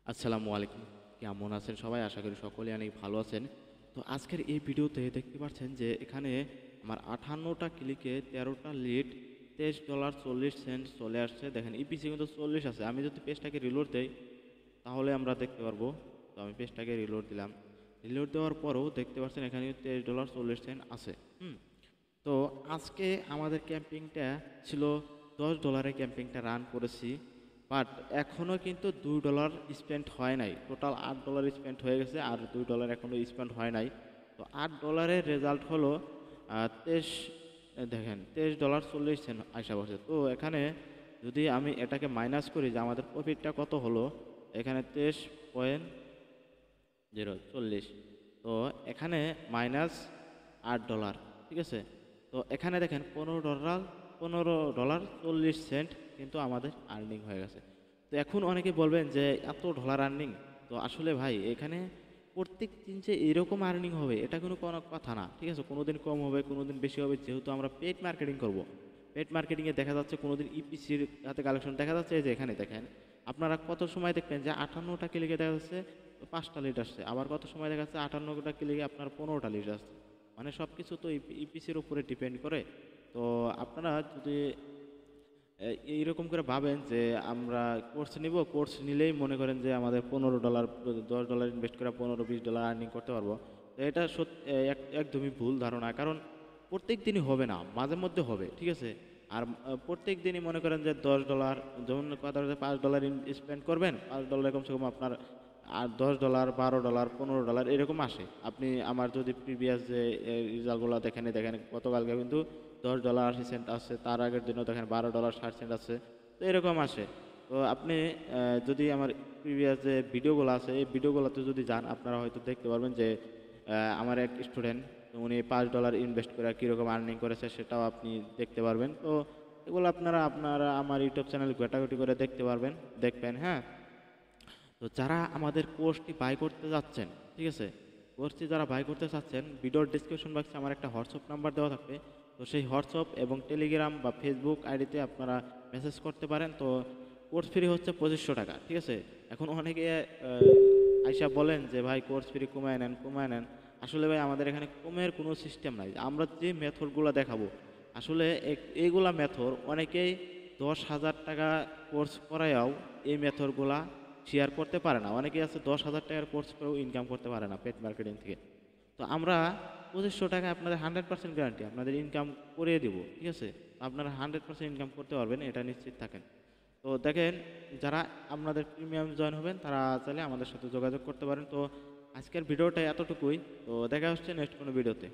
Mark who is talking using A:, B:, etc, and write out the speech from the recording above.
A: আসসালামু আলাইকুম। কেমন আছেন সবাই? আশা করি সকলেই অনেক ভালো আছেন। তো আজকের এই ভিডিওতে দেখতে পাচ্ছেন যে এখানে আমার 58টা ক্লিকে 13টা লিড $23.40 চলে আসছে। দেখেন ইপিসি কিন্তু 40 আছে। আমি যদি পেজটাকে রিলোড দেই তাহলে আমরা দেখতে পারবো। তো আমি পেজটাকে রিলোড দিলাম। রিলোড দেওয়ার পরেও দেখতে পাচ্ছেন এখানে $23.40 আছে। তো আজকে আমাদের ক্যাম্পিংটা ছিল $10 ক্যাম্পিংটা রান করেছি, বাট এখনও কিন্তু $2 স্পেন্ড হয় নাই। টোটাল $8 স্পেন্ড হয়ে গেছে, আর $2 এখনও স্পেন্ড হয় নাই। তো $8 রেজাল্ট হলো 23, দেখেন $23.40 আসা পড়ছে। তো এখানে যদি আমি এটাকে মাইনাস করি যে আমাদের প্রফিটটা কত হলো, এখানে 23.040। তো এখানে -$8, ঠিক আছে। তো এখানে দেখেন $15.40 কিন্তু আমাদের আর্নিং হয়ে গেছে। তো এখন অনেকে বলবেন যে এত ডলার আর্নিং, তো আসলে ভাই এখানে প্রত্যেক দিন যে এরকম আর্নিং হবে এটা কোনো কথা না, ঠিক আছে। কোনো দিন কম হবে, কোনো দিন বেশি হবে, যেহেতু আমরা পেড মার্কেটিং করব। পেড মার্কেটিংয়ে দেখা যাচ্ছে কোনো দিন ইপিসির হাতে কালেকশন দেখা যাচ্ছে, এই যে এখানে দেখেন আপনারা কত সময় দেখবেন যে 58টা ক্লিকে দেখা যাচ্ছে 5টা লিড আসছে, আবার কত সময় দেখা যাচ্ছে 58টা ক্লিকে আপনার 15টা লিড আসছে। মানে সব কিছু তো ইপিসির উপরে ডিপেন্ড করে। তো আপনারা যদি এইরকম করে ভাবেন যে আমরা কোর্স নিব, কোর্স নিলেই মনে করেন যে আমাদের $15, $10 ইনভেস্ট করে $15-20 আর্নিং করতে পারবো, তো এটা সত্যি একদমই ভুল ধারণা। কারণ প্রত্যেক দিনই হবে না, মাঝে মধ্যে হবে, ঠিক আছে। আর প্রত্যেক দিনই মনে করেন যে $10, যেমন কথা হচ্ছে $5 স্পেন্ড করবেন, $5 কমসে কম আপনার আর $10, $12, $15 এরকম আসে। আপনি আমার যদি প্রিভিয়াস যে রেজাল্টগুলো দেখেন, দেখেন গতকালকে কিন্তু $10.80 আসছে, তার আগের দিনও দেখেন $12.60 আছে। তো এরকম আসে। তো আপনি যদি আমার প্রিভিয়াস যে ভিডিওগুলো আছে এই ভিডিওগুলোতে যদি যান, আপনারা হয়তো দেখতে পারবেন যে আমার এক স্টুডেন্ট উনি $5 ইনভেস্ট করে কীরকম আর্নিং করেছে সেটাও আপনি দেখতে পারবেন। তো এগুলো আপনারা আপনারা আমার ইউটিউব চ্যানেল ঘাটাঘাটি করে দেখতে পারবেন, দেখবেন, হ্যাঁ। তো যারা আমাদের কোর্সটি বাই করতে যাচ্ছেন, ঠিক আছে, কোর্সটি যারা বাই করতে চাচ্ছেন, ভিডিওর ডিসক্রিপশন বক্সে আমার একটা হোয়াটসঅ্যাপ নাম্বার দেওয়া থাকবে। তো সেই হোয়াটসঅ্যাপ এবং টেলিগ্রাম বা ফেসবুক আইডিতে আপনারা মেসেজ করতে পারেন। তো কোর্স ফ্রি হচ্ছে $2500, ঠিক আছে। এখন অনেকে আইসা বলেন যে ভাই কোর্স ফ্রি কমায় নেন, কমায় নেন। আসলে ভাই আমাদের এখানে কমের কোনো সিস্টেম নাই। আমরা যে মেথডগুলো দেখাবো, আসলে এইগুলা মেথড অনেকেই $10,000 কোর্স করায়ও এই মেথডগুলা শেয়ার করতে পারে না। অনেকেই আছে $10,000 কোর্স করেও ইনকাম করতে পারে না পেড মার্কেটিং থেকে। তো আমরা $2500 আপনাদের 100% গ্যারান্টি আপনাদের ইনকাম করিয়ে দিব, ঠিক আছে। আপনারা 100% ইনকাম করতে পারবেন, এটা নিশ্চিত থাকেন। তো দেখেন, যারা আপনাদের প্রিমিয়াম জয়েন হবেন তারা চাইলে আমাদের সাথে যোগাযোগ করতে পারেন। তো আজকের ভিডিওটা এতটুকুই। তো দেখা হচ্ছে নেক্সট কোনো ভিডিওতে।